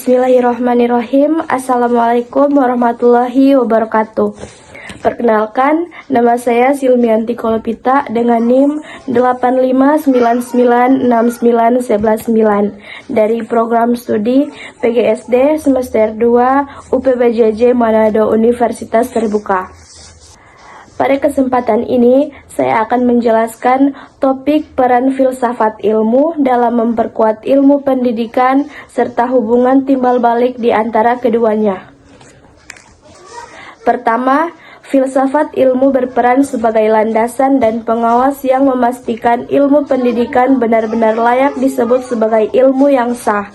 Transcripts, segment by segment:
Bismillahirrahmanirrahim. Assalamualaikum warahmatullahi wabarakatuh. Perkenalkan, nama saya Silmianti Kolopita dengan NIM 859969119 dari program studi PGSD semester 2 UPBJJ Manado Universitas Terbuka. Pada kesempatan ini, saya akan menjelaskan topik peran filsafat ilmu dalam memperkuat ilmu pendidikan serta hubungan timbal balik di antara keduanya. Pertama, filsafat ilmu berperan sebagai landasan dan pengawas yang memastikan ilmu pendidikan benar-benar layak disebut sebagai ilmu yang sah.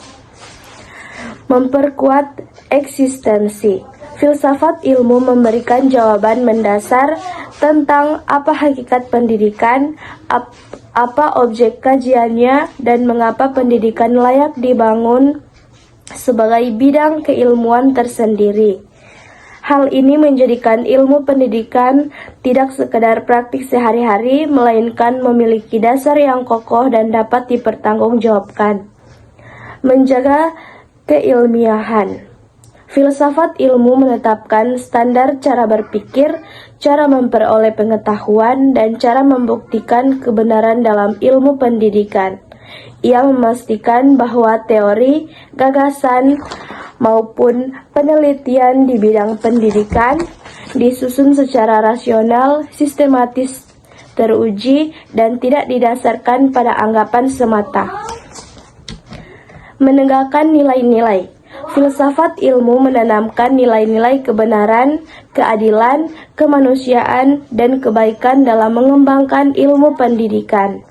Memperkuat eksistensi. Filsafat ilmu memberikan jawaban mendasar tentang apa hakikat pendidikan, apa objek kajiannya, dan mengapa pendidikan layak dibangun sebagai bidang keilmuan tersendiri. Hal ini menjadikan ilmu pendidikan tidak sekedar praktik sehari-hari, melainkan memiliki dasar yang kokoh dan dapat dipertanggungjawabkan. Menjaga keilmiahan. Filsafat ilmu menetapkan standar cara berpikir, cara memperoleh pengetahuan, dan cara membuktikan kebenaran dalam ilmu pendidikan. Ia memastikan bahwa teori, gagasan, maupun penelitian di bidang pendidikan disusun secara rasional, sistematis, teruji, dan tidak didasarkan pada anggapan semata. Menegakkan nilai-nilai. Filsafat ilmu menanamkan nilai-nilai kebenaran, keadilan, kemanusiaan, dan kebaikan dalam mengembangkan ilmu pendidikan.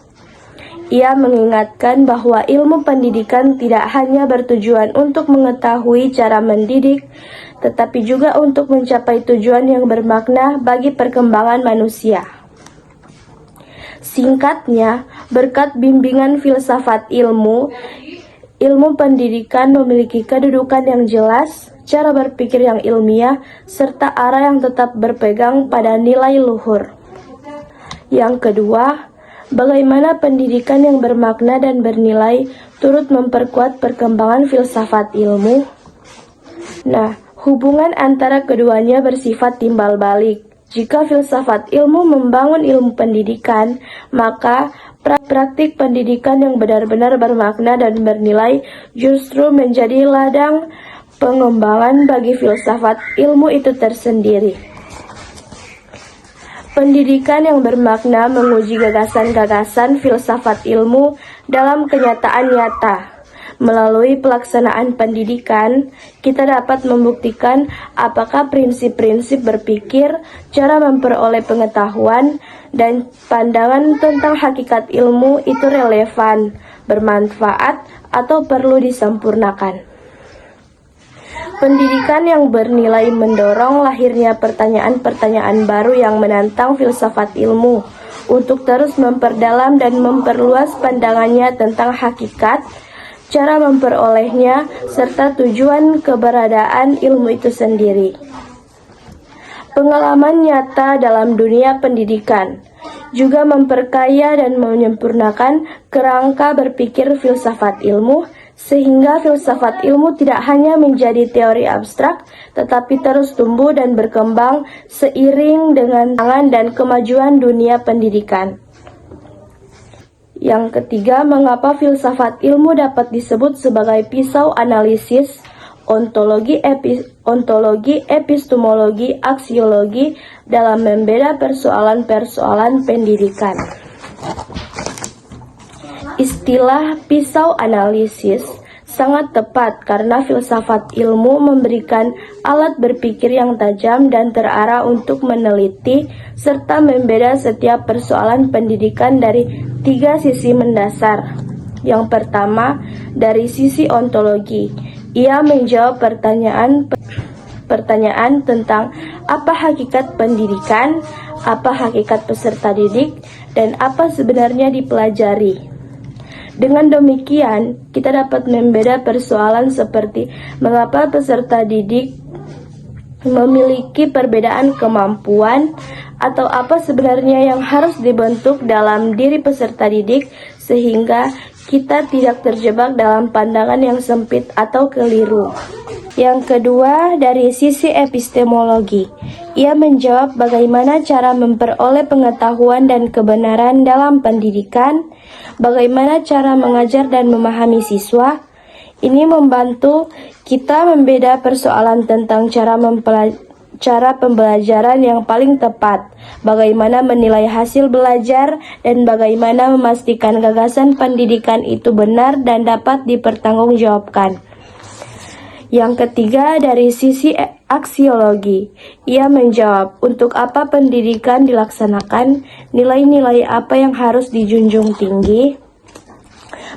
Ia mengingatkan bahwa ilmu pendidikan tidak hanya bertujuan untuk mengetahui cara mendidik, tetapi juga untuk mencapai tujuan yang bermakna bagi perkembangan manusia. Singkatnya, berkat bimbingan filsafat ilmu pendidikan memiliki kedudukan yang jelas, cara berpikir yang ilmiah, serta arah yang tetap berpegang pada nilai luhur. Yang kedua, bagaimana pendidikan yang bermakna dan bernilai turut memperkuat perkembangan filsafat ilmu? Nah, hubungan antara keduanya bersifat timbal balik. Jika filsafat ilmu membangun ilmu pendidikan, maka praktik pendidikan yang benar-benar bermakna dan bernilai justru menjadi ladang pengembangan bagi filsafat ilmu itu tersendiri. Pendidikan yang bermakna menguji gagasan-gagasan filsafat ilmu dalam kenyataan nyata. Melalui pelaksanaan pendidikan, kita dapat membuktikan apakah prinsip-prinsip berpikir, cara memperoleh pengetahuan, dan pandangan tentang hakikat ilmu itu relevan, bermanfaat, atau perlu disempurnakan. Pendidikan yang bernilai mendorong lahirnya pertanyaan-pertanyaan baru yang menantang filsafat ilmu untuk terus memperdalam dan memperluas pandangannya tentang hakikat, cara memperolehnya, serta tujuan keberadaan ilmu itu sendiri. Pengalaman nyata dalam dunia pendidikan juga memperkaya dan menyempurnakan kerangka berpikir filsafat ilmu, sehingga filsafat ilmu tidak hanya menjadi teori abstrak, tetapi terus tumbuh dan berkembang seiring dengan tangan dan kemajuan dunia pendidikan. Yang ketiga, mengapa filsafat ilmu dapat disebut sebagai pisau analisis, ontologi, epistemologi, aksiologi dalam membeda persoalan-persoalan pendidikan. Istilah pisau analisis sangat tepat karena filsafat ilmu memberikan alat berpikir yang tajam dan terarah untuk meneliti serta membeda setiap persoalan pendidikan dari 3 sisi mendasar. Yang pertama, dari sisi ontologi. Ia menjawab pertanyaan tentang apa hakikat pendidikan, apa hakikat peserta didik, dan apa sebenarnya dipelajari. Dengan demikian, kita dapat membeda persoalan seperti mengapa peserta didik memiliki perbedaan kemampuan, atau apa sebenarnya yang harus dibentuk dalam diri peserta didik sehingga kita tidak terjebak dalam pandangan yang sempit atau keliru. Yang kedua, dari sisi epistemologi, ia menjawab bagaimana cara memperoleh pengetahuan dan kebenaran dalam pendidikan, bagaimana cara mengajar dan memahami siswa. Ini membantu kita membeda persoalan tentang cara pembelajaran yang paling tepat, bagaimana menilai hasil belajar, dan bagaimana memastikan gagasan pendidikan itu benar dan dapat dipertanggungjawabkan. Yang ketiga, dari sisi aksiologi, ia menjawab untuk apa pendidikan dilaksanakan, nilai-nilai apa yang harus dijunjung tinggi.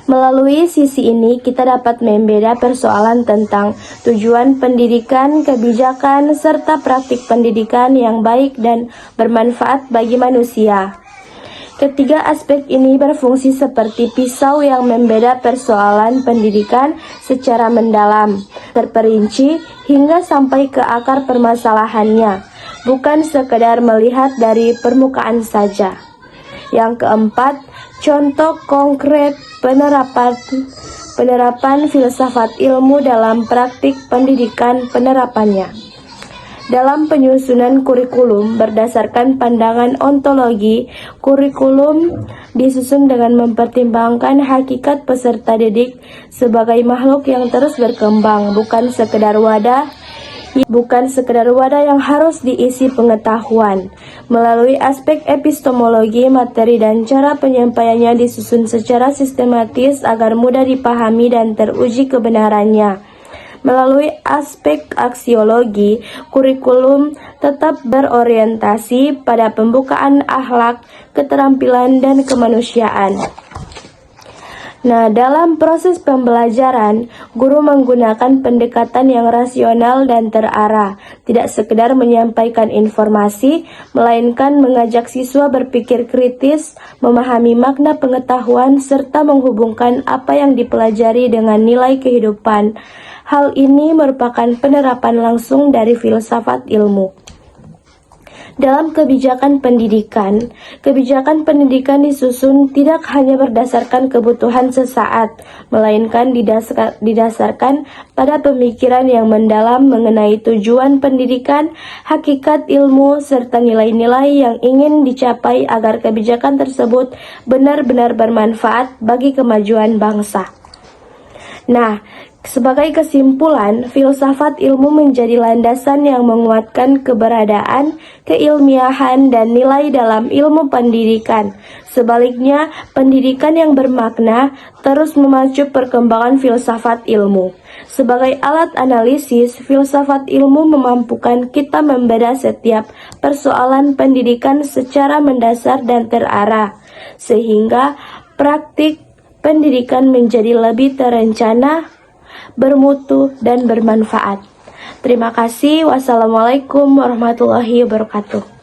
Melalui sisi ini, kita dapat membeda persoalan tentang tujuan pendidikan, kebijakan, serta praktik pendidikan yang baik dan bermanfaat bagi manusia. Ketiga aspek ini berfungsi seperti pisau yang membeda persoalan pendidikan secara mendalam, terperinci, hingga sampai ke akar permasalahannya, bukan sekedar melihat dari permukaan saja. Yang keempat, contoh konkret penerapan filsafat ilmu dalam praktik pendidikan penerapannya. Dalam penyusunan kurikulum berdasarkan pandangan ontologi, kurikulum disusun dengan mempertimbangkan hakikat peserta didik sebagai makhluk yang terus berkembang, bukan sekedar wadah yang harus diisi pengetahuan. Melalui aspek epistemologi, materi dan cara penyampaiannya disusun secara sistematis agar mudah dipahami dan teruji kebenarannya. Melalui aspek aksiologi, kurikulum tetap berorientasi pada pembukaan akhlak, keterampilan, dan kemanusiaan. Nah, dalam proses pembelajaran, guru menggunakan pendekatan yang rasional dan terarah, tidak sekedar menyampaikan informasi, melainkan mengajak siswa berpikir kritis, memahami makna pengetahuan, serta menghubungkan apa yang dipelajari dengan nilai kehidupan. Hal ini merupakan penerapan langsung dari filsafat ilmu. Dalam kebijakan pendidikan disusun tidak hanya berdasarkan kebutuhan sesaat, melainkan didasarkan pada pemikiran yang mendalam mengenai tujuan pendidikan, hakikat ilmu, serta nilai-nilai yang ingin dicapai agar kebijakan tersebut benar-benar bermanfaat bagi kemajuan bangsa. Nah, sebagai kesimpulan, filsafat ilmu menjadi landasan yang menguatkan keberadaan, keilmiahan, dan nilai dalam ilmu pendidikan. Sebaliknya, pendidikan yang bermakna terus memacu perkembangan filsafat ilmu. Sebagai alat analisis, filsafat ilmu memampukan kita membeda setiap persoalan pendidikan secara mendasar dan terarah, sehingga praktik pendidikan menjadi lebih terencana, bermutu, dan bermanfaat. Terima kasih. Wassalamualaikum warahmatullahi wabarakatuh.